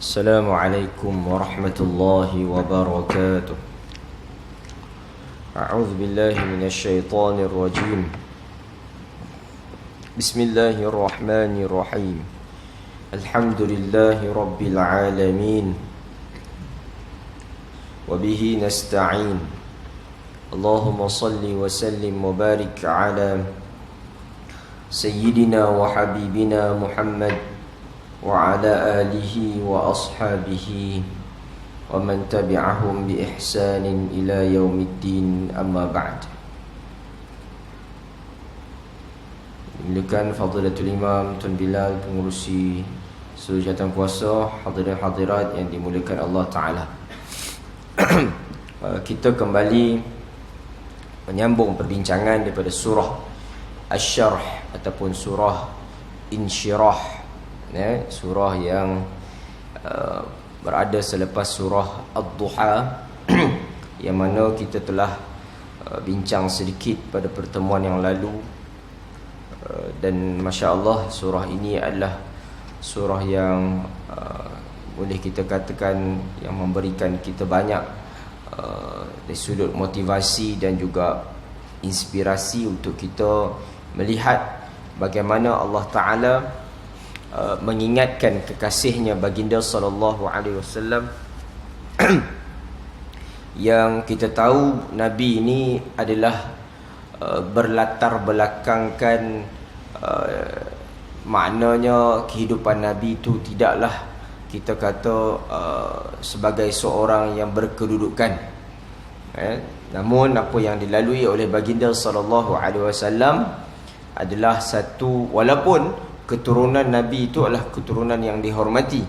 السلام عليكم ورحمة الله وبركاته. أعوذ بالله من الشيطان الرجيم. بسم الله الرحمن الرحيم. الحمد لله رب العالمين وبه نستعين. اللهم صل وسلم وبارك على سيدنا وحبيبنا محمد وعلى آله وأصحابه ومن تبعهم بإحسان إلى يوم الدين. أما بعد. Dimuliakan Fadilatul Imam Tun Bilal, pengurusi seluruh jawatan kuasa, hadirin hadirat yang dimuliakan Allah Ta'ala. Kita kembali menyambung perbincangan daripada surah Asy-Syarh ataupun surah Insyirah, surah yang berada selepas surah Ad-Duha yang mana kita telah bincang sedikit pada pertemuan yang lalu, dan Masya Allah surah ini adalah surah yang boleh kita katakan yang memberikan kita banyak dari sudut motivasi dan juga inspirasi untuk kita melihat bagaimana Allah Ta'ala mengingatkan kekasihnya baginda sallallahu alaihi wasallam yang kita tahu Nabi ini adalah berlatar belakangkan, maknanya kehidupan Nabi itu tidaklah kita kata sebagai seorang yang berkedudukan, namun apa yang dilalui oleh baginda sallallahu alaihi wasallam adalah satu, walaupun keturunan Nabi itu adalah keturunan yang dihormati,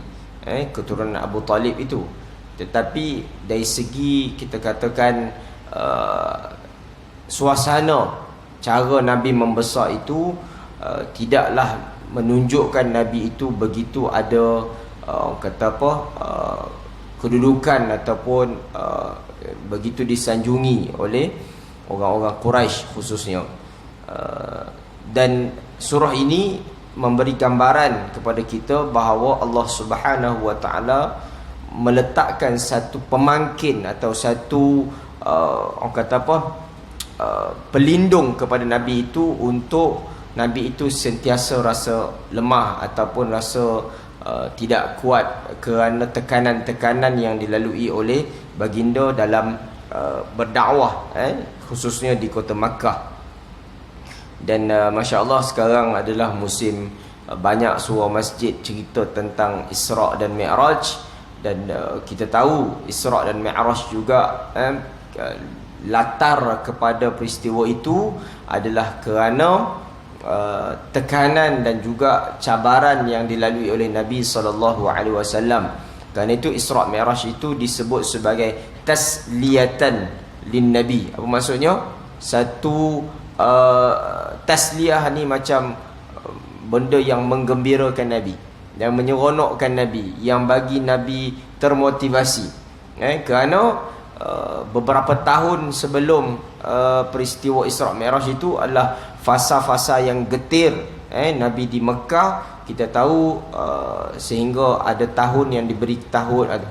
keturunan Abu Talib itu, tetapi dari segi kita katakan suasana cara Nabi membesar itu tidaklah menunjukkan Nabi itu begitu ada kata apa kedudukan ataupun begitu disanjungi oleh orang-orang Quraisy khususnya. Dan surah ini memberi gambaran kepada kita bahawa Allah Subhanahu wa taala meletakkan satu pemangkin atau satu orang kata apa pelindung kepada Nabi itu, untuk Nabi itu sentiasa rasa lemah ataupun rasa tidak kuat kerana tekanan-tekanan yang dilalui oleh baginda dalam berdakwah, khususnya di kota Makkah. Dan Masya Allah sekarang adalah musim banyak surah masjid cerita tentang Isra' dan Mi'raj. Dan kita tahu Isra' dan Mi'raj juga latar kepada peristiwa itu adalah kerana tekanan dan juga cabaran yang dilalui oleh Nabi SAW. Kerana itu Isra' Mi'raj itu disebut sebagai tasliyatan lin Nabi. Apa maksudnya? Satu tasliyah ni macam benda yang menggembirakan Nabi, yang menyeronokkan Nabi, yang bagi Nabi termotivasi, kerana beberapa tahun sebelum peristiwa Isra' Mi'raj itu adalah fasa-fasa yang getir Nabi di Mekah. Kita tahu sehingga ada tahun yang diberi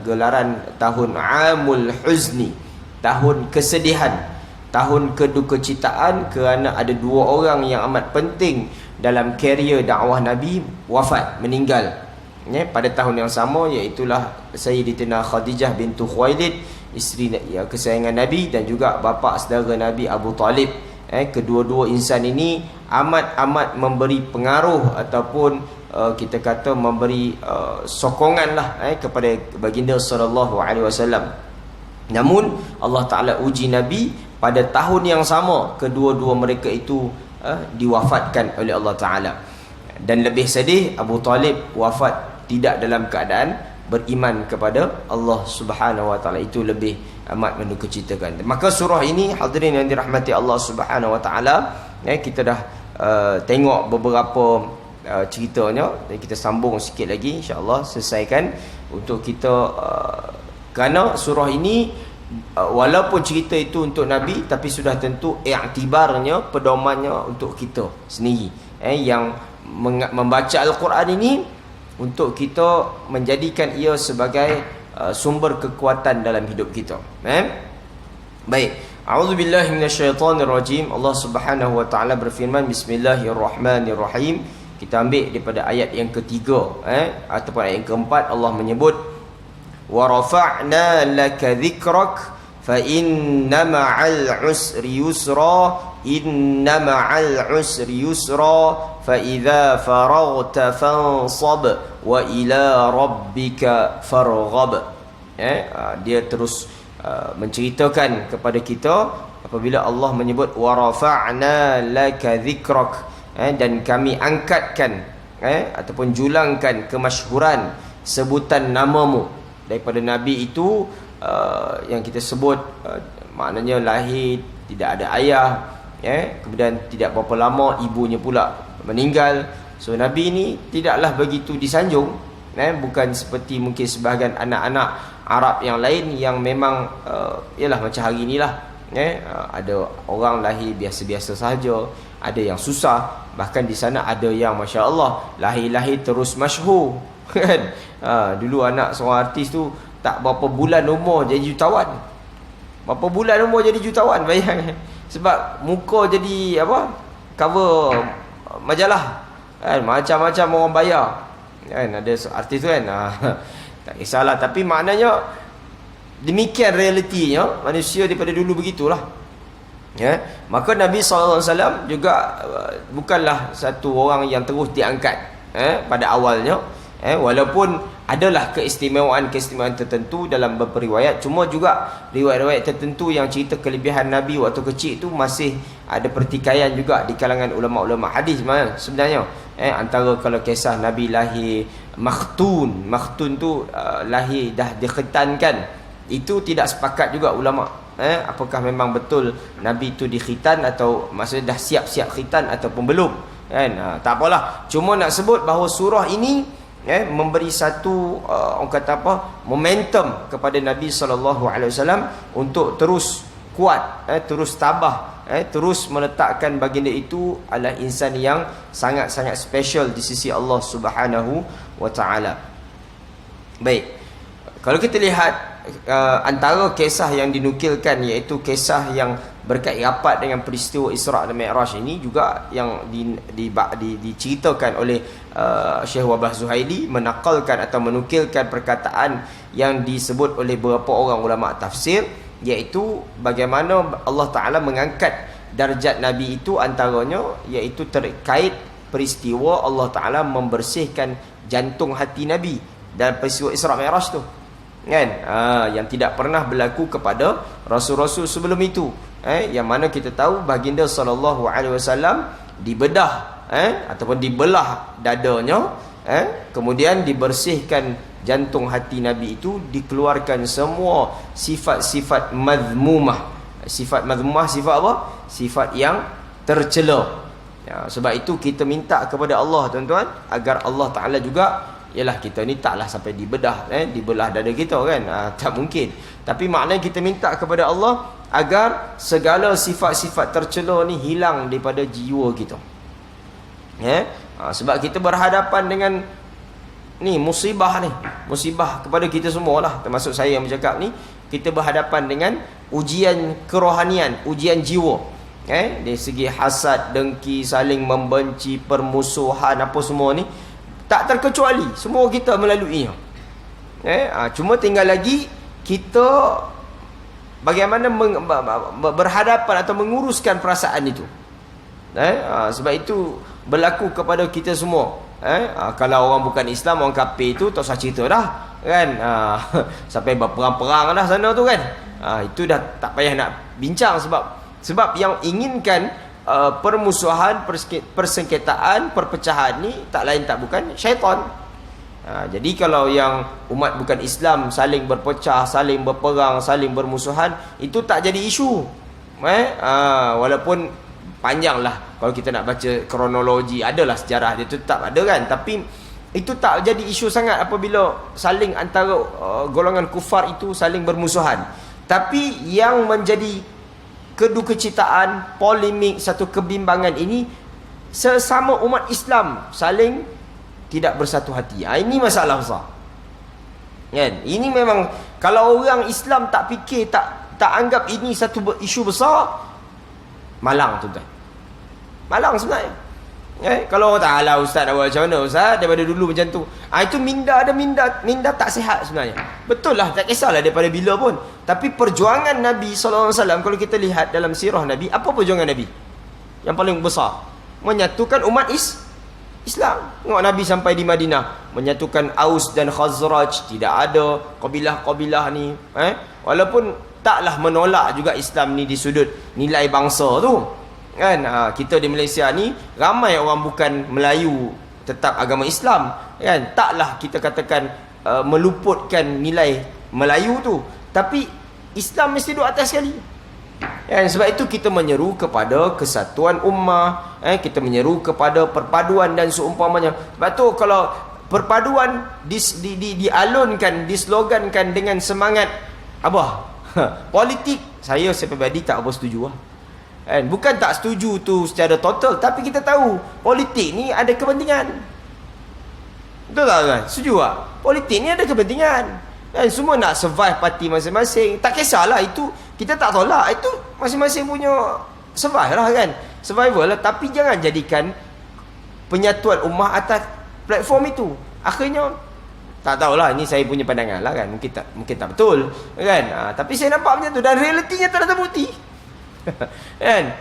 gelaran tahun Amul Huzni, tahun kesedihan, tahun kedukecitaan, kerana ada dua orang yang amat penting dalam karier dakwah Nabi wafat, meninggal pada tahun yang sama, iaitulah Sayyidatina Khadijah bintu Khuwailid, isteri kesayangan Nabi, dan juga bapa saudara Nabi Abu Talib. Kedua-dua insan ini amat memberi pengaruh ataupun kita kata memberi sokongan lah kepada baginda sallallahu alaihi wasallam. Namun Allah Ta'ala uji Nabi pada tahun yang sama, kedua-dua mereka itu diwafatkan oleh Allah Ta'ala. Dan lebih sedih, Abu Talib wafat tidak dalam keadaan beriman kepada Allah Subhanahu wa Ta'ala. Itu lebih amat mendukacitakan. Maka surah ini, hadirin yang dirahmati Allah Subhanahu wa Ta'ala, kita dah tengok beberapa ceritanya, dan kita sambung sikit lagi insya-Allah selesaikan untuk kita kerana surah ini walaupun cerita itu untuk Nabi, tapi sudah tentu i'tibarnya, pedomannya untuk kita sendiri, yang membaca Al-Quran ini untuk kita menjadikan ia sebagai sumber kekuatan dalam hidup kita. Baik. A'udzubillahi minasyaitonirrajim. Allah Subhanahu wa taala berfirman, Bismillahirrahmanirrahim. Kita ambil daripada ayat yang ketiga, ataupun ayat yang keempat. Allah menyebut, wa rafa'na laka dhikrak fa inna ma'al usri yusra, inna ma'al usri yusra, fa idza faraghta fansab wa ila rabbika farghab. Dia terus menceritakan kepada kita apabila Allah menyebut wa rafa'na laka dhikrak, dan kami angkatkan ataupun julangkan kemasyhuran sebutan namamu. Daripada Nabi itu yang kita sebut maknanya lahir tidak ada ayah, kemudian tidak berapa lama ibunya pula meninggal. So Nabi ni tidaklah begitu disanjung, bukan seperti mungkin sebahagian anak-anak Arab yang lain yang memang ialah macam hari inilah, ada orang lahir biasa-biasa sahaja, ada yang susah, bahkan di sana ada yang masya-Allah lahir-lahir terus masyhur kan. Dulu anak seorang artis tu tak berapa bulan umur jadi jutawan. Berapa bulan umur jadi jutawan, bayang. Sebab muka jadi apa? Cover majalah. Kan macam-macam orang bayar. Kan ada artis tu kan. Tak kisahlah, tapi maknanya demikian realitinya, manusia daripada dulu begitulah. Maka Nabi SAW juga bukanlah satu orang yang terus diangkat pada awalnya, walaupun adalah keistimewaan-keistimewaan tertentu dalam beberapa riwayat. Cuma juga riwayat-riwayat tertentu yang cerita kelebihan Nabi waktu kecil itu masih ada pertikaian juga di kalangan ulama-ulama hadis sebenarnya. Antara kalau kisah Nabi lahir makhtun tu lahir dah dikhitankan, itu tidak sepakat juga ulama. Apakah memang betul Nabi itu dikhitan atau maksudnya dah siap-siap khitan ataupun belum, kan? Tak apalah, cuma nak sebut bahawa surah ini memberi satu orang kata apa, momentum kepada Nabi SAW untuk terus kuat, terus tabah, terus meletakkan baginda itu adalah insan yang sangat-sangat special di sisi Allah Subhanahu wa taala. Baik, kalau kita lihat antara kisah yang dinukilkan, iaitu kisah yang berkait rapat dengan peristiwa Isra' dan Mi'raj ini juga yang diceritakan oleh Syekh Wahbah Zuhaili, menakalkan atau menukilkan perkataan yang disebut oleh beberapa orang ulama tafsir, iaitu bagaimana Allah Ta'ala mengangkat darjat Nabi itu, antaranya iaitu terkait peristiwa Allah Ta'ala membersihkan jantung hati Nabi dalam peristiwa Isra' Mi'raj tu, kan? Yang tidak pernah berlaku kepada rasul-rasul sebelum itu, yang mana kita tahu baginda SAW dibedah ataupun dibelah dadanya, kemudian dibersihkan jantung hati Nabi itu, dikeluarkan semua sifat-sifat madhmumah. Sifat madhmumah, sifat apa? Sifat yang tercela. Sebab itu kita minta kepada Allah, tuan-tuan, agar Allah Ta'ala juga, yalah kita ni taklah sampai dibedah, dibelah dada kita kan, tak mungkin. Tapi maknanya kita minta kepada Allah agar segala sifat-sifat tercela ni hilang daripada jiwa kita. Sebab kita berhadapan dengan ni musibah kepada kita semua lah, termasuk saya yang bercakap ni. Kita berhadapan dengan ujian kerohanian, ujian jiwa, dari segi hasad, dengki, saling membenci, permusuhan, apa semua ni tak terkecuali, semua kita melaluinya. Cuma tinggal lagi kita bagaimana berhadapan atau menguruskan perasaan itu. Sebab itu berlaku kepada kita semua. Kalau orang bukan Islam, orang kafir itu tak usah cerita dah, kan? Sampai berperang-perang dah sana tu kan. Itu dah tak payah nak bincang, sebab yang inginkan permusuhan, persengketaan, perpecahan ni tak lain tak bukan syaitan. Jadi kalau yang umat bukan Islam saling berpecah, saling berperang, saling bermusuhan, itu tak jadi isu. Walaupun panjanglah kalau kita nak baca kronologi, adalah sejarah dia tetap ada kan, tapi itu tak jadi isu sangat apabila saling antara golongan kufar itu saling bermusuhan. Tapi yang menjadi kedukecitaan, polemik, satu kebimbangan ini sesama umat Islam saling tidak bersatu hati. Ini masalah besar. Kan? Ini memang kalau orang Islam tak fikir, tak anggap ini satu isu besar, malang tuan-tuan. Malang sebenarnya. Kalau orang tak, alah ustaz nak buat macam mana ustaz, daripada dulu macam tu. Itu minda tak sihat sebenarnya. Betul lah, tak kisahlah daripada bila pun. Tapi perjuangan Nabi SAW, kalau kita lihat dalam sirah Nabi, apa perjuangan Nabi? Yang paling besar, menyatukan umat Islam. Tengok Nabi sampai di Madinah, menyatukan Aus dan Khazraj. Tidak ada kabilah-kabilah ni. Walaupun taklah menolak juga Islam ni di sudut nilai bangsa tu. Kan? Kita di Malaysia ni ramai orang bukan Melayu tetap agama Islam. Kan? Taklah kita katakan meluputkan nilai Melayu tu. Tapi Islam mesti duduk atas sekali. Sebab itu kita menyeru kepada kesatuan ummah, kita menyeru kepada perpaduan dan seumpamanya. Sebab tu kalau perpaduan dialunkan, dislogankan dengan semangat apa? Politik, saya pribadi tak apa setuju lah. Bukan tak setuju tu secara total, tapi kita tahu politik ni ada kepentingan. Betul tak kan? Setuju tak? Politik ni ada kepentingan. Semua nak survive parti masing-masing. Tak kisahlah, itu kita tak tolak. Itu masing-masing punya survive lah kan. Survival lah. Tapi jangan jadikan penyatuan ummah atas platform itu. Akhirnya tak tahulah, ini saya punya pandangan lah kan. Mungkin tak betul kan. Tapi saya nampak macam tu, dan realitinya tak ada terbukti. Kan?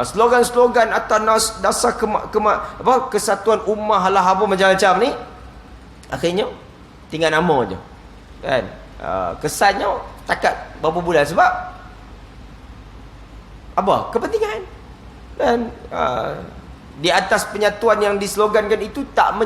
Slogan-slogan atas dasar kesatuan ummah lah apa macam-macam ni, akhirnya tinggal nama je. Kan? Kesannya takat berapa bulan. Sebab apa? Kepentingan. Dan di atas penyatuan yang dislogankan itu tak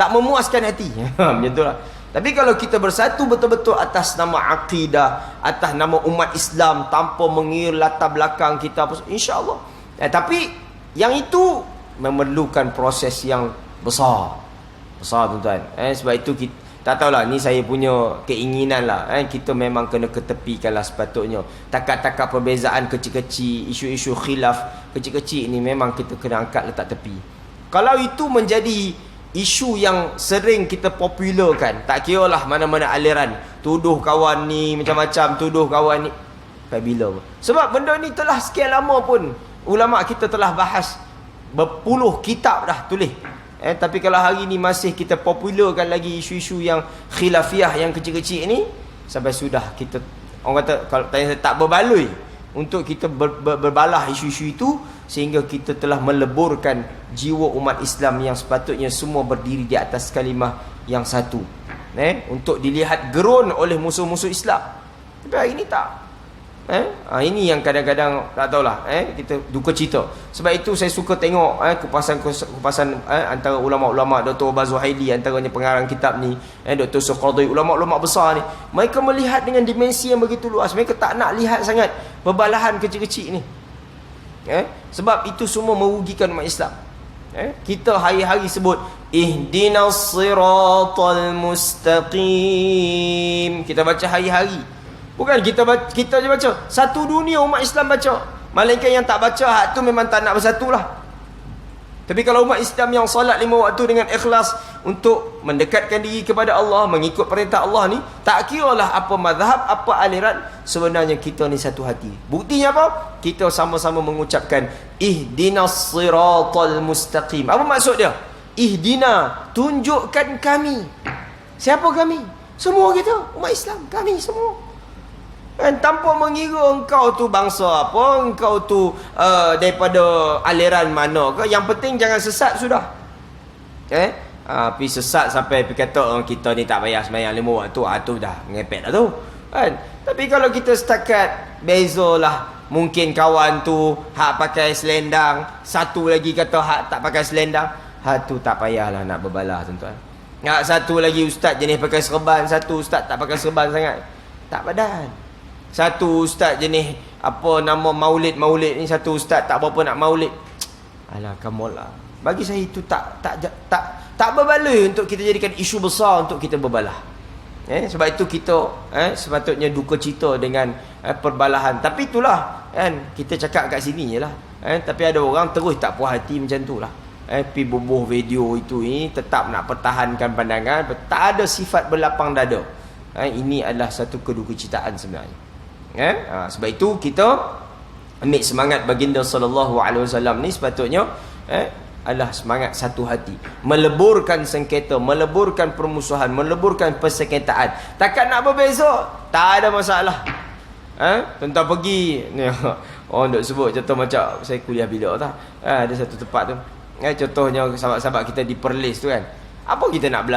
memuaskan hati. Macam tu lah. Tapi kalau kita bersatu betul-betul atas nama akidah, atas nama umat Islam, tanpa mengira latar belakang kita, insya-Allah. Tapi yang itu memerlukan proses yang besar. Besar tuan-tuan. Sebab itu kita tak tahulah, ni saya punya keinginan lah. Kita memang kena ketepikan lah sepatutnya. Takat-takat perbezaan kecil-kecil, isu-isu khilaf kecil-kecil ni memang kita kena angkat letak tepi. Kalau itu menjadi isu yang sering kita popularkan, tak kira lah mana-mana aliran, tuduh kawan ni macam-macam, tuduh kawan ni, sampai bila pun. Sebab benda ni telah sekian lama pun ulama kita telah bahas, berpuluh kitab dah tulis. Tapi kalau hari ni masih kita popularkan lagi isu-isu yang khilafiah yang kecil-kecil ni, sampai sudah kita, orang kata kalau tanya saya, tak berbaloi untuk kita berbalah isu-isu itu, sehingga kita telah meleburkan jiwa umat Islam yang sepatutnya semua berdiri di atas kalimah yang satu, untuk dilihat gerun oleh musuh-musuh Islam. Tapi hari ini tak. Ini yang kadang-kadang tak tahulah, kita duka cita. Sebab itu saya suka tengok kupasan antara ulama-ulama, Dr. Ubaz Zuhaili antaranya pengarang kitab ni, Dr. Suqadhi, ulama-ulama besar ni, mereka melihat dengan dimensi yang begitu luas. Mereka tak nak lihat sangat perbalahan kecil-kecil ni. Sebab itu semua merugikan umat Islam. Kita hari-hari sebut ihdinas siratal mustaqim, kita baca hari-hari. Bukan kita je baca, satu dunia umat Islam baca. Malaikat yang tak baca hak tu memang tak nak bersatulah. Tapi kalau umat Islam yang solat 5 waktu dengan ikhlas untuk mendekatkan diri kepada Allah, mengikut perintah Allah ni, tak kiralah apa mazhab, apa aliran, sebenarnya kita ni satu hati. Buktinya apa? Kita sama-sama mengucapkan ihdinas siratal mustaqim. Apa maksud dia? Ihdina, tunjukkan kami. Siapa kami? Semua kita, umat Islam, kami semua. Tanpa mengira engkau tu bangsa apa, engkau tu daripada aliran mana ke. Yang penting jangan sesat sudah. Tapi sesat sampai kata kita ni tak payah sembahyang 5 waktu, tu dah ngepet dah tu kan. Tapi kalau kita setakat bezalah, mungkin kawan tu hak pakai selendang, satu lagi kata hak tak pakai selendang, hak tu tak payahlah nak berbalah tuan-tuan. Satu lagi ustaz jenis pakai serban, satu ustaz tak pakai serban sangat, tak padan. Satu ustaz jenis apa nama maulid ni, satu ustaz tak berapa nak maulid. Alah, come on lah. Bagi saya itu tak berbaloi untuk kita jadikan isu besar untuk kita berbalah. Sebab itu kita sepatutnya duka cita dengan perbalahan. Tapi itulah kan, kita cakap kat sini je lah. Tapi ada orang terus tak puas hati macam tu lah. pi bubuh video itu ini tetap nak pertahankan pandangan, tak ada sifat berlapang dada. Ini adalah satu kedukcitaan sebenarnya. Sebab itu kita ambil semangat baginda sallallahu alaihi wasallam ni sepatutnya adalah semangat satu hati, meleburkan sengketa, meleburkan permusuhan, meleburkan persengketaan. Takkan nak berbeza, tak ada masalah. Tentang pergi ni, orang duk sebut contoh macam saya kuliah bila tak, ada satu tempat tu, contohnya sahabat-sahabat kita di Perlis tu kan, apa kita nak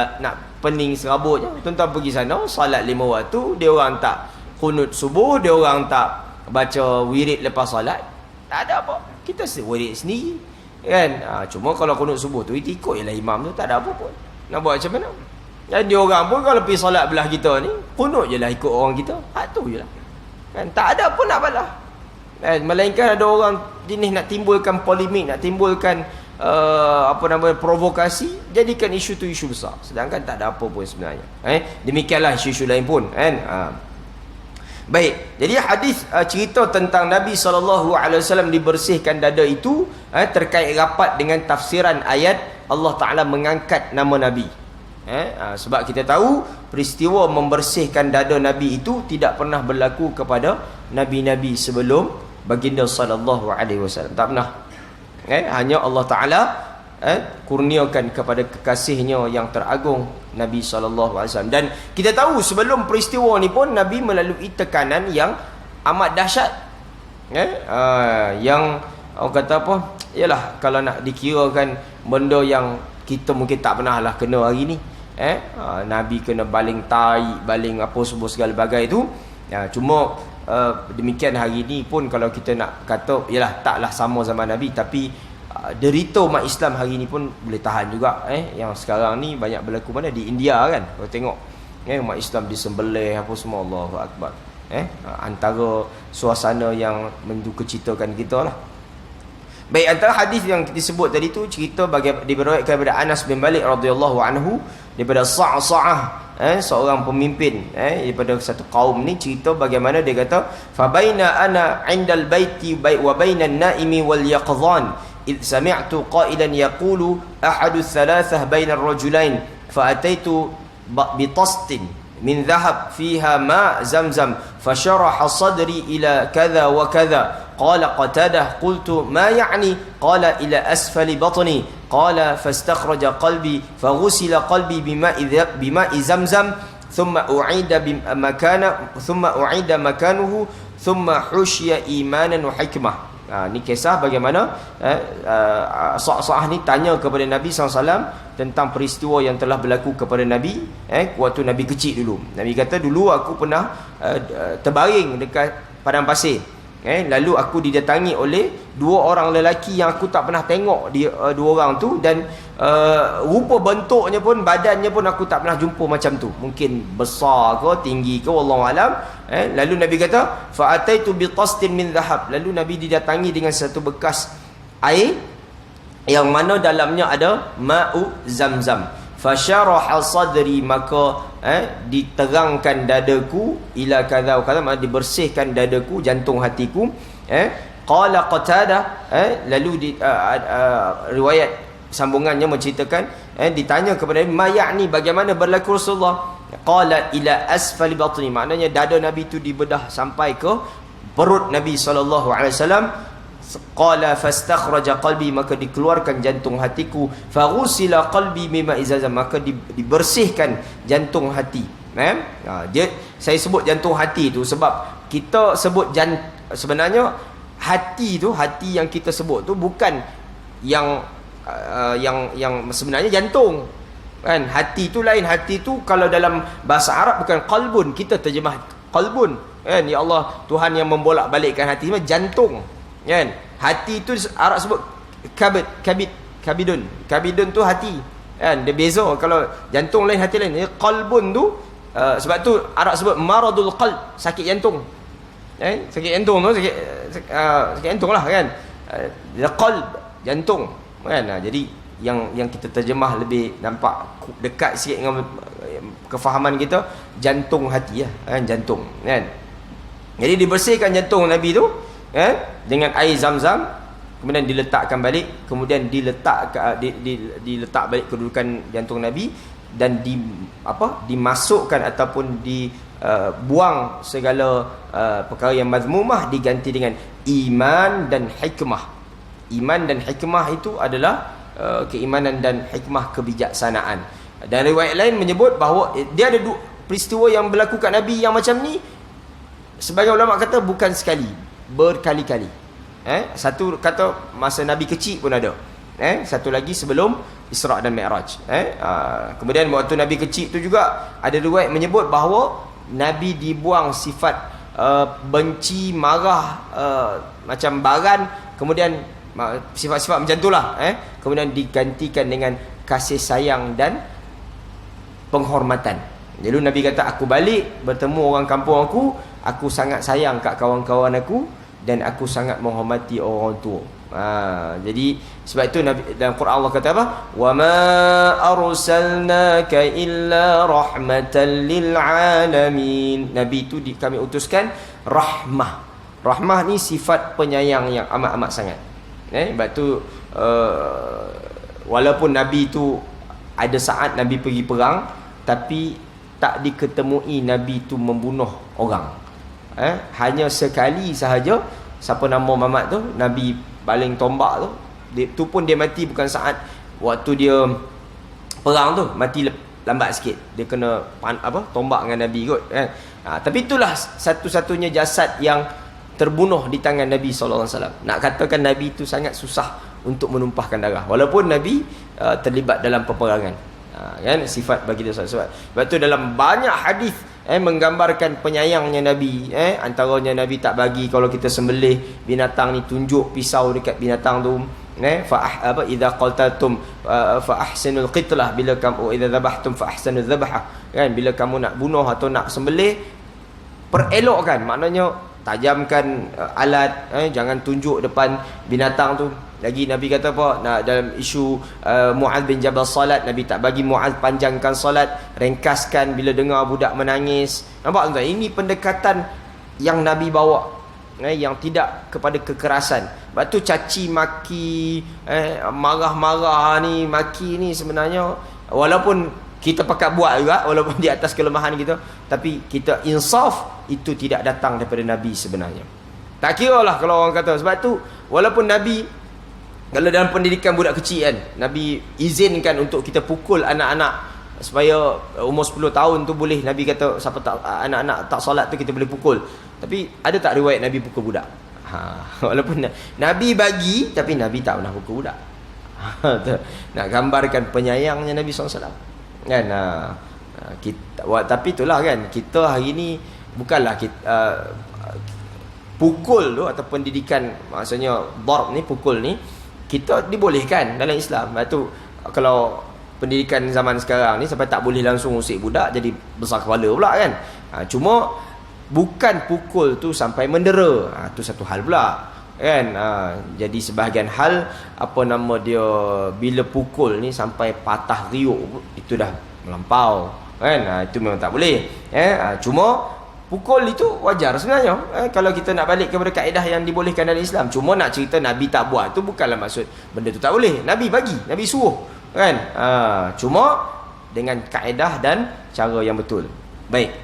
pening serabutnya. Tentang pergi sana salat 5 waktu, dia orang tak kunut subuh, dia orang tak baca wirid lepas salat, tak ada apa, kita wirid sendiri kan. Cuma kalau kunut subuh tu ikut je lah imam tu, tak ada apa pun, nak buat macam mana. Dan dia orang pun kalau pergi solat belah kita ni, kunut je lah ikut orang kita, tu je lah kan, tak ada pun nak balas kan. Melainkan ada orang jenis nak timbulkan polemik, nak timbulkan provokasi, jadikan isu tu isu besar, sedangkan tak ada apa pun sebenarnya. Demikianlah isu-isu lain pun kan. Baik, jadi hadis cerita tentang Nabi SAW dibersihkan dada itu terkait rapat dengan tafsiran ayat Allah Ta'ala mengangkat nama Nabi. Sebab kita tahu peristiwa membersihkan dada Nabi itu tidak pernah berlaku kepada Nabi-Nabi sebelum baginda SAW. Tak pernah. Hanya Allah Ta'ala kurniakan kepada kekasihnya yang teragung Nabi SAW. Dan kita tahu sebelum peristiwa ni pun Nabi melalui tekanan yang amat dahsyat. Yang orang kata apa, ialah kalau nak dikirakan benda yang kita mungkin tak pernah lah kena hari ni. Nabi kena baling tai, baling apa semua segala bagai tu. Cuma demikian hari ni pun kalau kita nak kata ialah taklah sama zaman Nabi, tapi derita umat Islam hari ni pun boleh tahan juga. Yang sekarang ni banyak berlaku mana di India kan, kau tengok umat Islam disembelih apa semua, Allahu Akbar. Antara suasana yang mendukacitakan kita lah. Baik, antara hadis yang disebut tadi tu cerita diriwayatkan daripada Anas bin Malik radhiyallahu anhu, daripada Sa'sa'ah, seorang pemimpin daripada satu kaum ni, cerita bagaimana dia kata, fa baina ana 'indal baiti wa bainan naimi wal yaqdhan id sami'tu qailan yaqulu ahadu thalathah bainar rajulain fa ataitu bi tastin min dhahab fiha ma zamzam fasharaha sadri ila kadha wa kadha. قال قتاده قلت ما يعني؟ قال إلى أسفل بطني. قال فاستخرج قلبي فغسل قلبي بماء زمزم ثم أعيد مكانه ثم حشي إيمانا وحكمة. Ni kisah bagaimana Sa'sa'ah ni tanya kepada Nabi SAW tentang peristiwa yang telah berlaku kepada Nabi waktu Nabi kecil dulu. Nabi kata, dulu aku pernah terbaring dekat padang pasir. Lalu aku didatangi oleh 2 orang lelaki yang aku tak pernah tengok dua orang tu, dan rupa bentuknya pun, badannya pun aku tak pernah jumpa macam tu. Mungkin besar ke, tinggi ke, wallahu alam. Lalu Nabi kata, fa ataitu bi tastin min dhahab. Lalu Nabi didatangi dengan satu bekas air yang mana dalamnya ada ma'u zamzam. Fasyaraha sadri, maka diterangkan dadaku, ila kadza wa kadza, maknanya dibersihkan dadaku, jantung hatiku. Qala Qatadah, lalu riwayat sambungannya menceritakan, ditanya kepada Nabi, ma ya'ni, bagaimana berlaku Rasulullah? Qala ila asfali batni, maknanya dada Nabi itu dibedah sampai ke perut Nabi SAW. Qala fastakhraja qalbi, maka dikeluarkan jantung hatiku. Faghusila qalbi mimma izazam, maka dibersihkan jantung hati. Saya sebut jantung hati tu sebab kita sebut sebenarnya hati tu, hati yang kita sebut tu bukan yang sebenarnya jantung kan. Hati tu lain. Hati tu kalau dalam bahasa Arab bukan qalbun, kita terjemah qalbun kan. Ya Allah, Tuhan yang membolak-balikkan hati, jantung kan. Hati tu Arab sebut kabidun tu hati kan. Dia beza, kalau jantung lain hati lain. Qalbun tu sebab tu Arab sebut maradul qalb, sakit jantung. Sakit jantung tu sakit jantung lah kan. Qalb, jantung kan. Jadi yang kita terjemah lebih nampak dekat sikit dengan kefahaman kita, jantung hati lah kan, jantung kan. Jadi dibersihkan jantung Nabi tu dengan air zam-zam, kemudian diletakkan balik, kemudian diletak balik kedudukan jantung Nabi, dan dimasukkan ataupun dibuang segala perkara yang mazmumah, diganti dengan iman dan hikmah. Iman dan hikmah itu adalah keimanan dan hikmah kebijaksanaan. Dan riwayat lain menyebut bahawa dia ada dua peristiwa yang berlaku kat Nabi yang macam ni. Sebagai ulama kata bukan sekali, berkali-kali. Satu kata masa Nabi kecil pun ada. Satu lagi sebelum Isra' dan Mi'raj. Kemudian waktu Nabi kecil tu juga ada riwayat menyebut bahawa Nabi dibuang sifat benci, marah, macam baran, kemudian sifat-sifat macam itulah, kemudian digantikan dengan kasih sayang dan penghormatan. Jadi Nabi kata, aku balik bertemu orang kampung aku sangat sayang kat kawan-kawan aku, dan aku sangat menghormati orang tua. Jadi sebab itu Nabi, dalam Quran Allah kata apa? Wa ma arsalnaka illa rahmatan lil alamin. Nabi itu kami utuskan rahmah. Rahmah ni sifat penyayang yang amat-amat sangat. Sebab tu walaupun Nabi itu ada saat Nabi pergi perang, tapi tak diketemui Nabi itu membunuh orang. Hanya sekali sahaja, siapa nama Muhammad tu, Nabi baling tombak tu, tu pun dia mati bukan saat waktu dia perang tu, mati lambat sikit, dia kena tombak dengan Nabi kot, tapi itulah satu-satunya jasad yang terbunuh di tangan Nabi SAW. Nak katakan Nabi itu sangat susah untuk menumpahkan darah, walaupun Nabi terlibat dalam peperangan, kan, sifat bagi dia sebab tu dalam banyak hadis menggambarkan penyayangnya Nabi. Antaranya Nabi tak bagi kalau kita sembelih binatang ni, tunjuk pisau dekat binatang tu, idza qaltatum fa ahsinul qitlah, bila kamu idza dhabhtum fa ahsinul dhabha, kan, bila kamu nak bunuh atau nak sembelih, perelokkan, maknanya tajamkan alat, jangan tunjuk depan binatang tu. Lagi Nabi kata apa? Dalam isu Mu'adz bin Jabal salat, Nabi tak bagi Mu'adz panjangkan salat, ringkaskan bila dengar budak menangis. Nampak tuan? Ini pendekatan yang Nabi bawa, yang tidak kepada kekerasan. Sebab tu caci maki, marah-marah ni, maki ni sebenarnya, walaupun kita pakat buat juga, walaupun di atas kelemahan kita, tapi kita insaf, itu tidak datang daripada Nabi sebenarnya. Tak kira lah kalau orang kata. Sebab tu walaupun Nabi, kalau dalam pendidikan budak kecil kan, Nabi izinkan untuk kita pukul anak-anak supaya umur 10 tahun tu boleh, Nabi kata siapa tak, anak-anak tak solat tu kita boleh pukul. Tapi ada tak riwayat Nabi pukul budak? Walaupun Nabi bagi, tapi Nabi tak pernah pukul budak. Nak gambarkan penyayangnya Nabi SAW kan. Tapi itulah kan, kita hari ni bukanlah kita pukul tu atau pendidikan, maksudnya darb ni, pukul ni, kita dibolehkan dalam Islam. Lepas tu kalau pendidikan zaman sekarang ni sampai tak boleh langsung usik budak, jadi besar kepala pula kan. Cuma bukan pukul tu sampai mendera, tu satu hal pula kan. Jadi sebahagian hal dia, bila pukul ni sampai patah riuk, itu dah melampau kan. Itu memang tak boleh. Cuma pukul itu wajar sebenarnya, kalau kita nak balik kepada kaedah yang dibolehkan dalam Islam. Cuma nak cerita Nabi tak buat, tu bukanlah maksud benda tu tak boleh. Nabi bagi, Nabi suruh kan. Cuma dengan kaedah dan cara yang betul. Baik,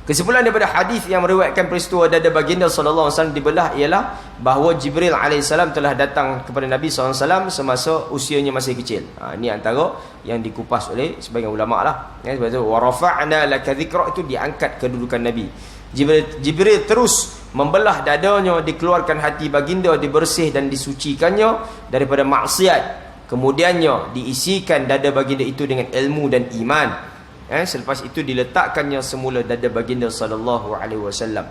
kesimpulan daripada hadis yang meriwayatkan peristiwa dada baginda sallallahu alaihi wasallam dibelah ialah bahawa Jibril alaihissalam telah datang kepada Nabi sallallahu alaihi wasallam semasa usianya masih kecil. Ini antara yang dikupas oleh sebagian ulama lah. Sebab itu wa rafa'na laka dzikra, itu diangkat kedudukan Nabi. Jibril terus membelah dadanya, dikeluarkan hati baginda, dibersih dan disucikannya daripada maksiat. Kemudiannya diisikan dada baginda itu dengan ilmu dan iman. Selepas itu diletakkannya semula dada baginda sallallahu alaihi wasallam.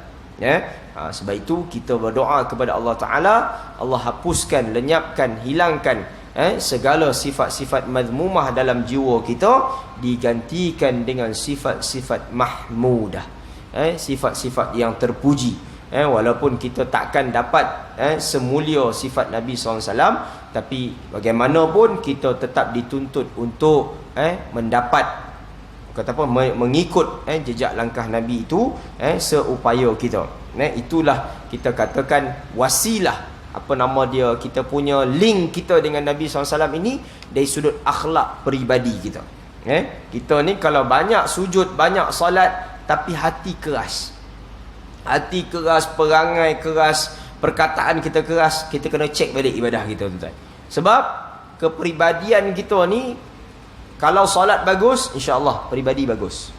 Sebab itu kita berdoa kepada Allah Taala, Allah hapuskan, lenyapkan, hilangkan segala sifat-sifat mazmumah dalam jiwa kita, digantikan dengan sifat-sifat mahmudah, sifat-sifat yang terpuji. Walaupun kita takkan dapat semulia sifat Nabi SAW, tapi bagaimanapun kita tetap dituntut untuk mendapat, kata apa, mengikut jejak langkah Nabi itu seupaya kita. Itulah kita katakan wasilah apa nama dia, kita punya link kita dengan Nabi SAW ini dari sudut akhlak peribadi kita. Kita ni kalau banyak sujud, banyak solat, tapi hati keras, perangai keras, perkataan kita keras, kita kena cek balik ibadah kita, tuan-tuan. Sebab kepribadian kita ni, kalau solat bagus, insya-Allah peribadi bagus.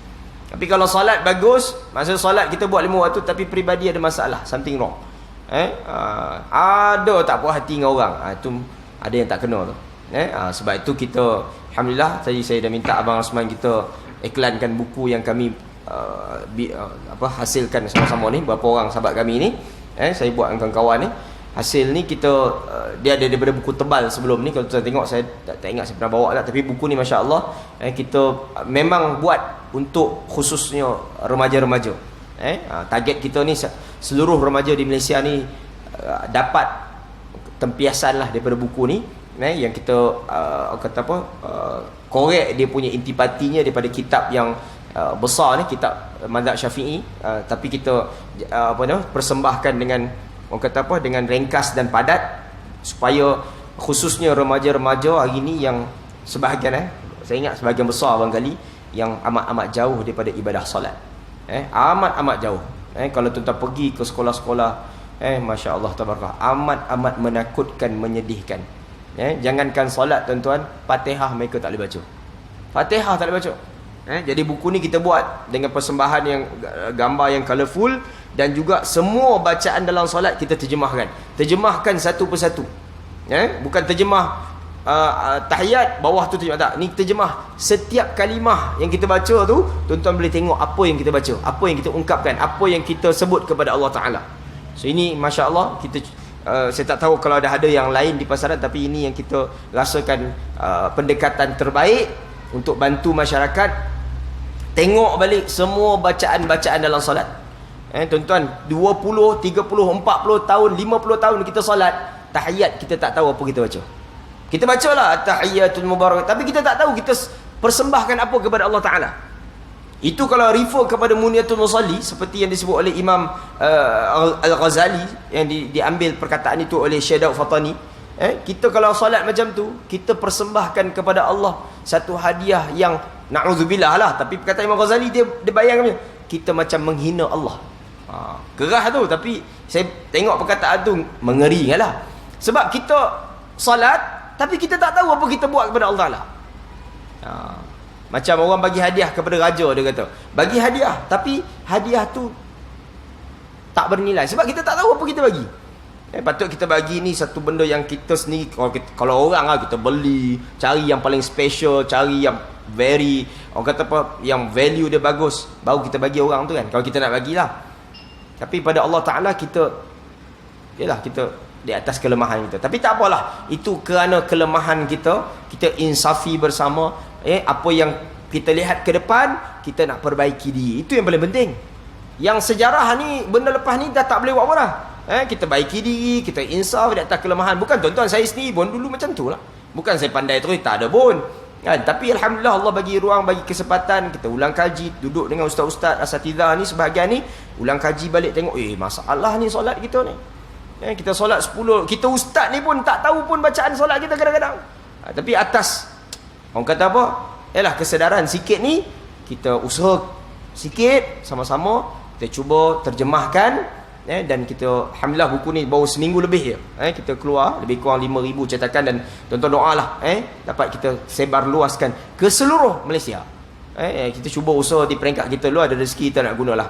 Tapi kalau solat bagus, masa solat kita buat 5 waktu tapi peribadi ada masalah, something wrong. Ada tak puas hati dengan orang, itu ada yang tak kena tu. Sebab itu kita, alhamdulillah, tadi saya dah minta Abang Osman kita iklankan buku yang kami hasilkan sama-sama ni, berapa orang sahabat kami ni, saya buat dengan kawan-kawan ni. Hasil ni kita dia ada daripada buku tebal sebelum ni. Kalau tuan tengok, saya tak ingat saya pernah bawa tak, tapi buku ni masya-Allah kita memang buat untuk khususnya remaja-remaja. Target kita ni seluruh remaja di Malaysia ni dapat tempiasan lah daripada buku ni, yang kita korek dia punya intipatinya daripada kitab yang besar ni, kitab mazhab Syafi'i, tapi kita persembahkan dengan dengan ringkas dan padat, supaya khususnya remaja-remaja hari ni yang sebahagian saya ingat sebahagian besar barangkali yang amat-amat jauh daripada ibadah solat. Amat-amat jauh. Kalau tuan-tuan pergi ke sekolah-sekolah, masya-Allah tabarakallah, amat-amat menakutkan, menyedihkan. Jangankan solat tuan-tuan, Fatihah mereka tak boleh baca. Fatihah tak boleh baca. Jadi buku ni kita buat dengan persembahan yang gambar yang colourful, dan juga semua bacaan dalam solat kita terjemahkan satu persatu. Bukan terjemah tahiyat bawah tu terjemah, tak. Ni terjemah setiap kalimah yang kita baca tu, tuan-tuan boleh tengok apa yang kita baca, apa yang kita ungkapkan, apa yang kita sebut kepada Allah Taala. So ini masya-Allah, kita saya tak tahu kalau ada yang lain di pasaran, tapi ini yang kita rasakan pendekatan terbaik untuk bantu masyarakat. Tengok balik semua bacaan-bacaan dalam solat. Tuan-tuan, 20, 30, 40 tahun, 50 tahun kita solat, tahiyat kita tak tahu apa kita baca. Kita bacalah tahiyatul mubarak, tapi kita tak tahu kita persembahkan apa kepada Allah Taala. Itu kalau refer kepada Muniyatul Musalli, seperti yang disebut oleh Imam Al-Ghazali, yang diambil perkataan itu oleh Syekh Daud Fatani. Kita kalau solat macam tu, kita persembahkan kepada Allah satu hadiah yang na'udzubillah lah, tapi perkataan Imam Ghazali dia bayangkan kita macam menghina Allah. Gerah tu, tapi saya tengok perkataan tu mengerikan lah. Sebab kita solat, tapi kita tak tahu apa kita buat kepada Allah Ta'ala. Macam orang bagi hadiah kepada raja, dia kata bagi hadiah, tapi hadiah tu tak bernilai, sebab kita tak tahu apa kita bagi. Patut kita bagi ni satu benda yang kita sendiri, kalau orang lah, kita beli, cari yang paling special, cari yang very, orang kata apa, yang value dia bagus, baru kita bagi orang tu kan, kalau kita nak bagilah. Tapi pada Allah Ta'ala kita, yalah, kita di atas kelemahan kita. Tapi tak apalah, itu kerana kelemahan kita, kita insafi bersama. Apa yang kita lihat ke depan, kita nak perbaiki diri. Itu yang paling penting. Yang sejarah ni, benda lepas ni dah tak boleh buat apa dah. Kita baiki diri, kita insaf di atas kelemahan. Bukan tuan-tuan, saya sendiri pun dulu macam tu lah. Bukan saya pandai terus, tak ada pun. Tapi alhamdulillah Allah bagi ruang, bagi kesempatan, kita ulang kaji, duduk dengan ustaz-ustaz asatidzah ni, sebahagian ni ulang kaji balik, tengok masalah ni solat kita ni. Kita solat 10, kita ustaz ni pun tak tahu pun bacaan solat kita kadang-kadang. Tapi atas orang kata apa, yalah, kesedaran sikit ni, kita usaha sikit sama-sama, kita cuba terjemahkan. Dan kita, alhamdulillah, buku ni baru seminggu lebih je kita keluar, lebih kurang 5,000 cetakan, dan tuan-tuan doa lah dapat kita sebar luaskan ke seluruh Malaysia. Kita cuba usaha di peringkat kita dulu, ada rezeki kita nak gunalah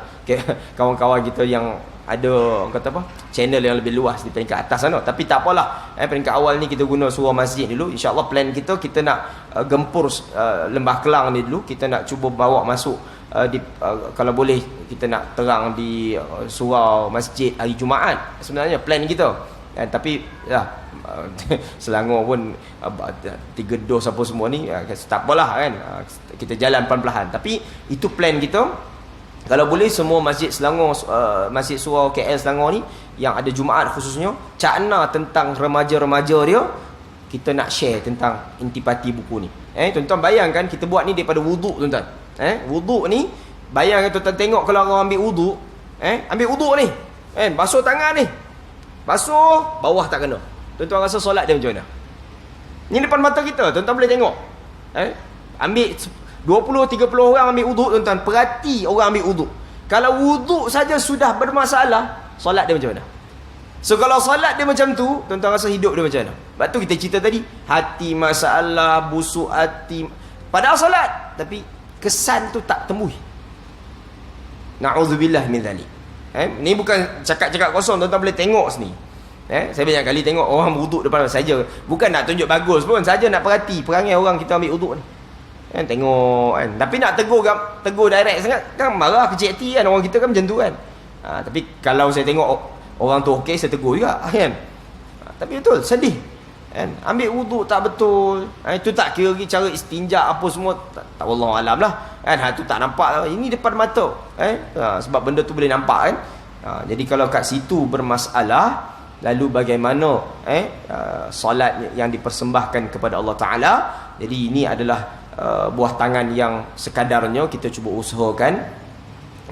kawan-kawan kita yang ada, orang kata apa, channel yang lebih luas di peringkat atas sana. Tapi tak apalah, peringkat awal ni kita guna surau masjid dulu. InsyaAllah plan kita nak gempur Lembah Kelang ni dulu, kita nak cuba bawa masuk kalau boleh kita nak terang di surau masjid hari Jumaat, sebenarnya plan kita. Tapi ya, Selangor pun 3 dos apa semua ni, tak apalah kan, kita jalan pelan-pelan. Tapi itu plan kita. Kalau boleh semua masjid Selangor, masjid surau KL Selangor ni yang ada Jumaat khususnya, cakna tentang remaja-remaja dia, kita nak share tentang intipati buku ni. Tuan-tuan bayangkan, kita buat ni daripada wuduk, tuan-tuan. Wuduk ni, bayangkan tuan-tuan tengok kalau orang ambil wuduk, ambil wuduk ni, basuh tangan ni, Basuh, bawah tak kena. Tuan-tuan rasa solat dia macam mana? Ni depan mata kita, tuan-tuan boleh tengok. Ambil 20-30 orang ambil uduk, tuan-tuan. Perhati orang ambil uduk. Kalau uduk saja sudah bermasalah, solat dia macam mana? So kalau solat dia macam tu, tuan-tuan rasa hidup dia macam mana? Sebab tu kita cerita tadi, hati masalah, busuk hati. Padahal solat, tapi kesan tu tak tembus. Na'udzubillah min zalik. Ni bukan cakap-cakap kosong, tuan-tuan boleh tengok sini. Saya banyak kali tengok orang beruduk depan saja. Bukan nak tunjuk bagus pun, saja nak perhati perangai orang kita ambil uduk ni. Tengok kan. Tapi nak tegur direct sangat kan marah, kecil hati kan. Orang kita kan macam tu kan. Tapi kalau saya tengok orang tu okey, saya tegur juga kan. Tapi betul, sedih kan. Ambil uduk tak betul. Itu tak kira lagi cara istinja apa semua, tak wallahu alam lah kan. Itu tak nampak. Ini depan mata sebab benda tu boleh nampak kan. Jadi kalau kat situ bermasalah, lalu bagaimana solat yang dipersembahkan kepada Allah Ta'ala. Jadi ini adalah buah tangan yang sekadarnya kita cuba usahakan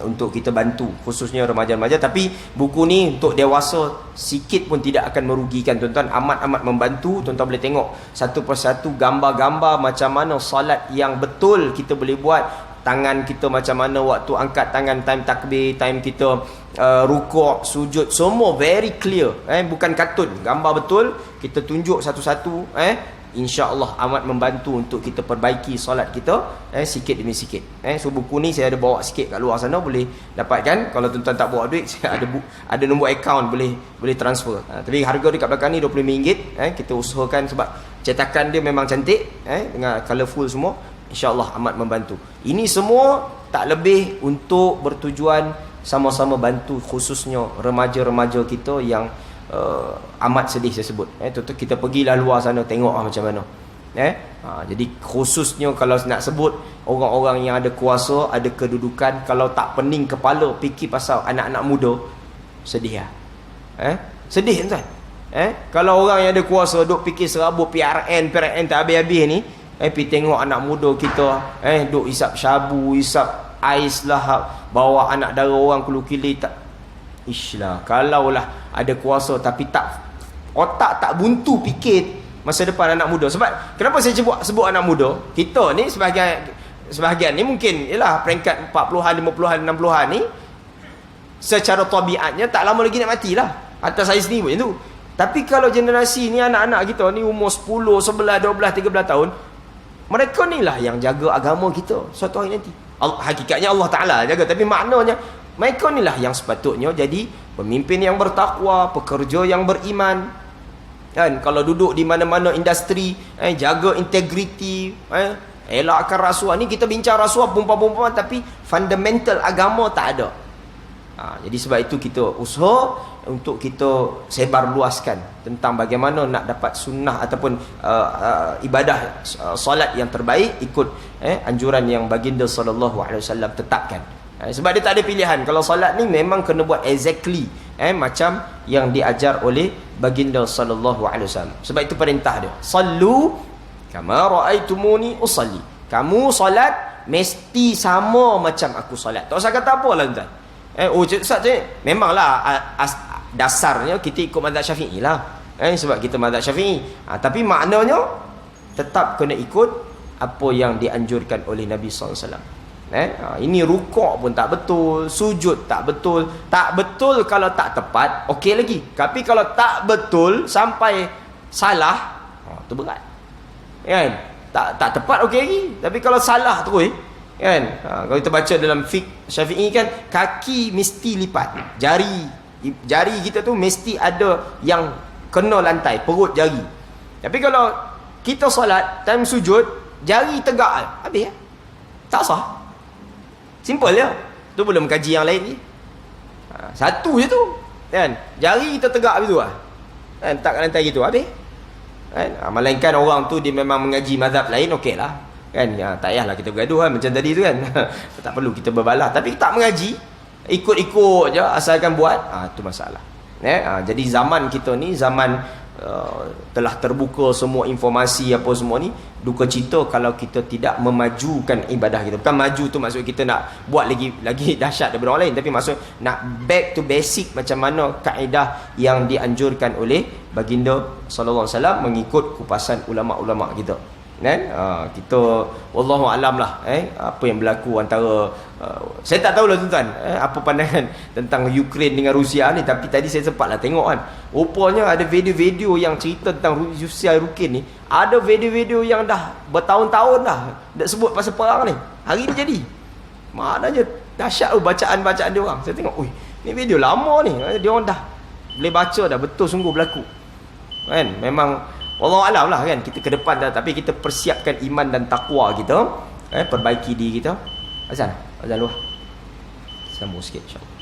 untuk kita bantu, khususnya remaja-remaja. Tapi buku ni untuk dewasa sikit pun tidak akan merugikan tuan-tuan, amat-amat membantu. Tuan-tuan boleh tengok satu persatu gambar-gambar macam mana solat yang betul kita boleh buat. Tangan kita macam mana waktu angkat tangan, time takbir, time kita rukuk, sujud, semua very clear. Bukan kartun, gambar betul. Kita tunjuk satu-satu. InsyaAllah amat membantu untuk kita perbaiki solat kita sikit demi sikit. So buku ni saya ada bawa sikit kat luar sana, boleh dapatkan. Kalau tuan-tuan tak bawa duit, saya ada nombor akaun, boleh transfer. Tapi harga dekat belakang ni RM25. Kita usahakan sebab cetakan dia memang cantik, dengan colourful semua. InsyaAllah amat membantu. Ini semua tak lebih untuk bertujuan sama-sama bantu, khususnya remaja-remaja kita yang amat sedih saya sebut. Tentu kita pergilah luar sana, tengok macam mana. Jadi khususnya kalau nak sebut orang-orang yang ada kuasa, ada kedudukan, kalau tak pening kepala fikir pasal anak-anak muda, sedih lah. Sedih tuan. Kalau orang yang ada kuasa duk fikir serabut PRN tak habis-habis ni, pergi tengok anak muda kita duk isap syabu, isap ais lah, bawa anak dara orang kulu-kili. Tak Ishlah, kalaulah ada kuasa tapi otak tak buntu fikir masa depan anak muda. Sebab kenapa saya sebut anak muda? Kita ni sebahagian ni mungkin ialah peringkat 40-an, 50-an, 60-an ni secara tabiatnya tak lama lagi nak matilah. Atas saya sendiri macam tu. Tapi kalau generasi ni, anak-anak kita ni umur 10, 11, 12, 13 tahun, mereka ni lah yang jaga agama kita suatu hari nanti. Hakikatnya Allah Ta'ala jaga, tapi maknanya mereka ni lah yang sepatutnya jadi pemimpin yang bertakwa, pekerja yang beriman kan. Kalau duduk di mana-mana industri, jaga integriti, elakkan rasuah. Ni kita bincang rasuah, perempuan-perempuan, tapi fundamental agama tak ada. Jadi sebab itu kita usaha untuk kita sebar luaskan tentang bagaimana nak dapat sunnah ataupun ibadah solat yang terbaik ikut anjuran yang baginda SAW tetapkan. Sebab dia tak ada pilihan. Kalau solat ni memang kena buat exactly macam yang diajar oleh baginda SAW. Sebab itu perintah dia, sallu kama raaitumuni usalli. Kamu solat mesti sama macam aku solat. Tak usah kata apa lah tuan. Ustaz, memanglah dasarnya kita ikut mazhab Syafi'i lah. Sebab kita mazhab Syafi'i. Tapi maknanya tetap kena ikut apa yang dianjurkan oleh Nabi SAW. Ini rukuk pun tak betul, sujud tak betul. Tak betul kalau tak tepat, okey lagi. Tapi kalau tak betul sampai salah, tu berat. Kan? Tak tepat okey lagi. Tapi kalau salah terus, kan? Kalau kita baca dalam fiqh Syafi'i kan, kaki mesti lipat. Jari kita tu mesti ada yang kena lantai, perut jari. Tapi kalau kita solat, time sujud, jari tegak, habis tak sah. Simple je. Tu belum kaji yang lain ni. Satu je tu. Kan? Jari kita tegak begitu lah. Kan? Tak lantai gitu. Habis. Kan? Melainkan orang tu dia memang mengaji mazhab lain, okey lah. Kan? Tak payahlah kita bergaduh kan. Macam tadi tu kan. Tak perlu kita berbalah. Tapi tak mengaji, ikut-ikut je, asalkan buat, tu masalah. Jadi zaman kita ni, zaman telah terbuka semua informasi apa semua ni, duka cita kalau kita tidak memajukan ibadah kita. Bukan maju tu maksud kita nak buat lagi dahsyat daripada orang lain, tapi maksud nak back to basic macam mana kaedah yang dianjurkan oleh baginda sallallahu alaihi wasallam mengikut kupasan ulama-ulama kita. Kan? Kita wallahu alam lah apa yang berlaku antara saya tak tahulah tuan-tuan apa pandangan tentang Ukraine dengan Rusia ni, tapi tadi saya sempatlah tengok kan, rupanya ada video-video yang cerita tentang Rusia Ukraine ni, ada video-video yang dah bertahun-tahun dah sebut pasal perang ni, hari ni jadi. Maknanya dahsyat bacaan-bacaan dia orang. Saya tengok, oi, ni video lama ni, dia orang dah boleh baca dah, betul sungguh berlaku kan. Memang wallahu alam lah kan, kita ke depan dah, tapi kita persiapkan iman dan takwa kita, perbaiki diri kita. Azan luar, sambung sikit insyaAllah.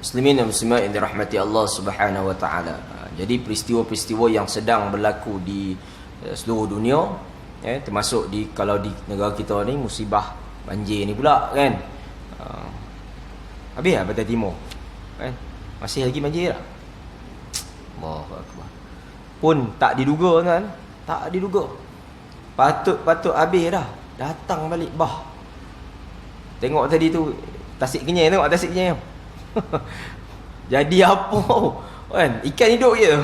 Muslimin dan muslimat yang dirahmati Allah Subhanahu wa taala. Jadi peristiwa-peristiwa yang sedang berlaku di seluruh dunia, termasuk kalau di negara kita ni musibah banjir ni pula kan. Habis lah Pantai Timur kan? Masih lagi banjir tak? Allahu akbar. pun tak diduga kan. Tak diduga. Patut habis dah. Datang balik bah. Tengok tadi tu tasik kenyai, tengok tasik kenyai. Jadi apa? Kan ikan hidup je.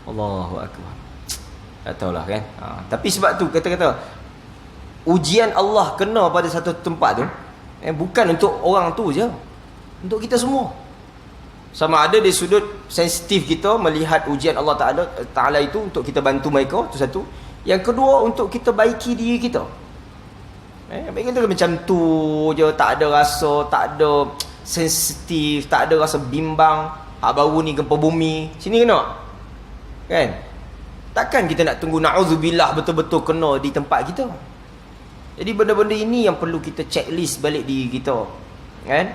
Allahu akbar. Tak tahulah kan. Tapi sebab tu kata-kata ujian Allah kena pada satu tempat tu bukan untuk orang tu je, untuk kita semua. Sama ada di sudut sensitif kita melihat ujian Allah Ta'ala itu untuk kita bantu mereka, itu satu. Yang kedua, untuk kita baiki diri kita. Baik kita macam tu je, tak ada rasa, tak ada sensitif, tak ada rasa bimbang. Baru ni gempa bumi, sini kena. Kan? Takkan kita nak tunggu na'udzubillah betul-betul kena di tempat kita. Jadi benda-benda ini yang perlu kita checklist balik diri kita. Kan?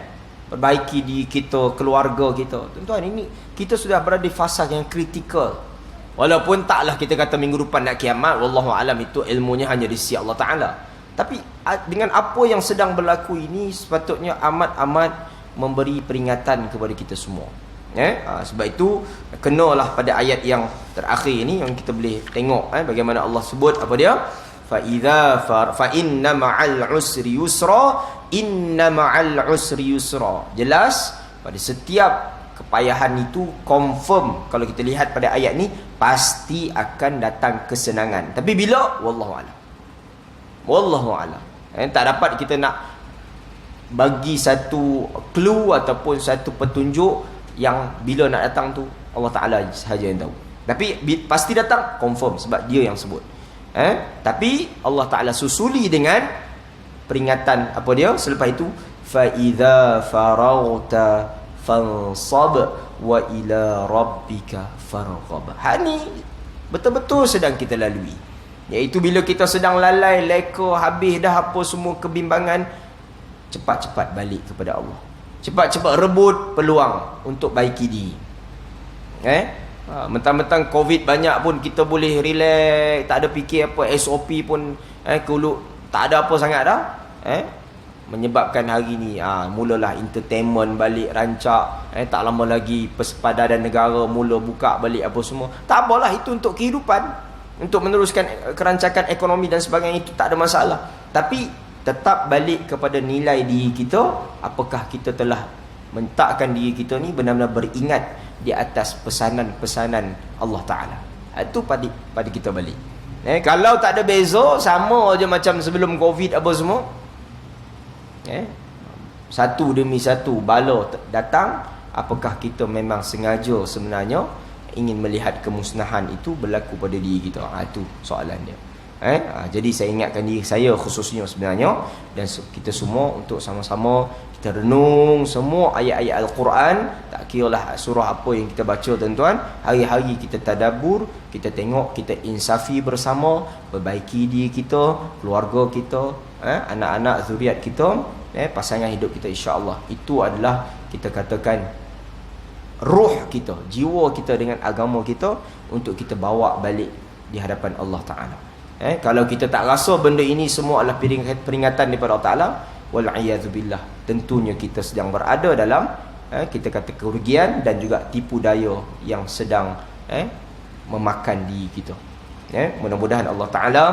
Perbaiki diri kita, keluarga kita. Tuan-tuan, ini kita sudah berada di fasa yang kritikal. Walaupun taklah kita kata minggu depan nak kiamat, wallahu alam, itu ilmunya hanya di sisi Allah Ta'ala. Tapi dengan apa yang sedang berlaku ini, sepatutnya amat-amat memberi peringatan kepada kita semua. Sebab itu kenalah pada ayat yang terakhir ini yang kita boleh tengok bagaimana Allah sebut apa dia, fa inna ma'al usri yusra, inna ma'al usri yusra. Jelas pada setiap kepayahan itu confirm, kalau kita lihat pada ayat ni pasti akan datang kesenangan. Tapi bila? Wallahu a'lam. Wallahu a'lam. Tak dapat kita nak bagi satu clue ataupun satu petunjuk yang bila nak datang tu Allah Ta'ala sahaja yang tahu. Tapi pasti datang, confirm, sebab dia yang sebut. Tapi Allah Ta'ala susuli dengan peringatan apa dia selepas itu, fa idza faragta fansab wa ila rabbika farghab. Ni betul-betul sedang kita lalui, iaitu bila kita sedang lalai, leka, habis dah apa semua kebimbangan, cepat-cepat balik kepada Allah, cepat-cepat rebut peluang untuk baiki diri. Mentang-mentang Covid banyak pun kita boleh relax, tak ada fikir apa, SOP pun kuluk tak ada apa sangat dah. Menyebabkan hari ni mulalah entertainment balik rancak. Tak lama lagi Persepadaran Negara mula buka balik apa semua. Tak apalah, itu untuk kehidupan, untuk meneruskan kerancakan ekonomi dan sebagainya, itu tak ada masalah. Tapi tetap balik kepada nilai diri kita. Apakah kita telah mentakkan diri kita ni benar-benar beringat di atas pesanan-pesanan Allah Ta'ala. Itu pada kita balik. Kalau tak ada beza, sama je macam sebelum Covid apa semua. Satu demi satu bala datang. Apakah kita memang sengaja sebenarnya ingin melihat kemusnahan itu berlaku pada diri kita? Itu soalan dia. Jadi saya ingatkan diri saya khususnya sebenarnya, dan kita semua untuk sama-sama kita renung semua ayat-ayat Al-Quran. Tak kiralah surah apa yang kita baca, tuan-tuan, hari-hari kita tadabbur, kita tengok, kita insafi bersama, perbaiki diri kita, keluarga kita, anak-anak zuriat kita, pasangan hidup kita, insya-Allah. Itu adalah kita katakan ruh kita, jiwa kita dengan agama kita, untuk kita bawa balik di hadapan Allah Ta'ala. Kalau kita tak rasa benda ini semua adalah peringatan daripada Allah Ta'ala, wal'iyadzubillah, tentunya kita sedang berada dalam kita kata kerugian dan juga tipu daya yang sedang memakan diri kita. Mudah-mudahan Allah Ta'ala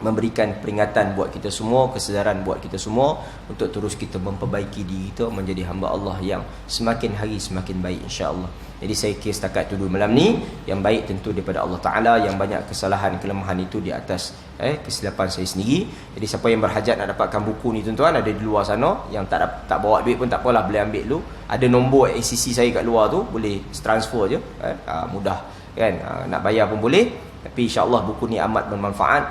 memberikan peringatan buat kita semua, kesedaran buat kita semua, untuk terus kita memperbaiki diri kita menjadi hamba Allah yang semakin hari semakin baik, insya-Allah. Jadi saya kira setakat itu dulu malam ni. Yang baik tentu daripada Allah Ta'ala, yang banyak kesalahan, kelemahan itu di atas kesilapan saya sendiri. Jadi siapa yang berhajat nak dapatkan buku ni, tuan-tuan, ada di luar sana. Yang tak bawa duit pun tak apalah, boleh ambil dulu. Ada nombor ACC saya kat luar tu, boleh transfer je, mudah kan. Nak bayar pun boleh. Tapi insya-Allah buku ni amat bermanfaat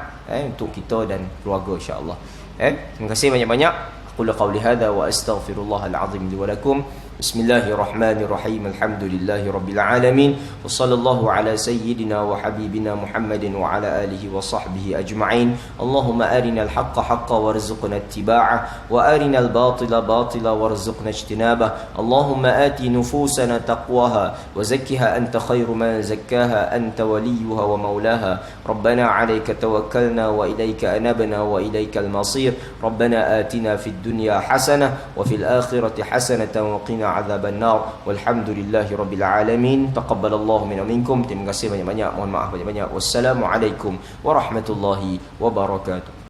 untuk kita dan keluarga, insya-Allah. Terima kasih banyak-banyak. Aqulu qawli hadha wa astaghfirullahal azim li wa lakum. Bismillahirrahmanirrahim. Alhamdulillahirabbil alamin. Wa sallallahu ala sayyidina wa habibina Muhammadin wa ala alihi wa sahbihi ajma'in. Allahumma arinal haqqa haqqan warzuqna ittiba'ah wa arinal batila batila warzuqna ijtinabah. Allahumma ati nufusana taqwaha wa zakkiha anta khairu man zakkaha anta waliyuha wa maulaha. Rabbana 'alaika tawakkalna wa ilaika anabna wa ilaikal masir. Rabbana atina fid dunya hasanah wa fil akhirati hasanatan wa qina qina adzabannar. Walhamdulillahi rabbil alamin. Taqabbalallahu minna minkum. Terima kasih banyak-banyak. Mohon maaf banyak-banyak. Wassalamualaikum warahmatullahi wabarakatuh.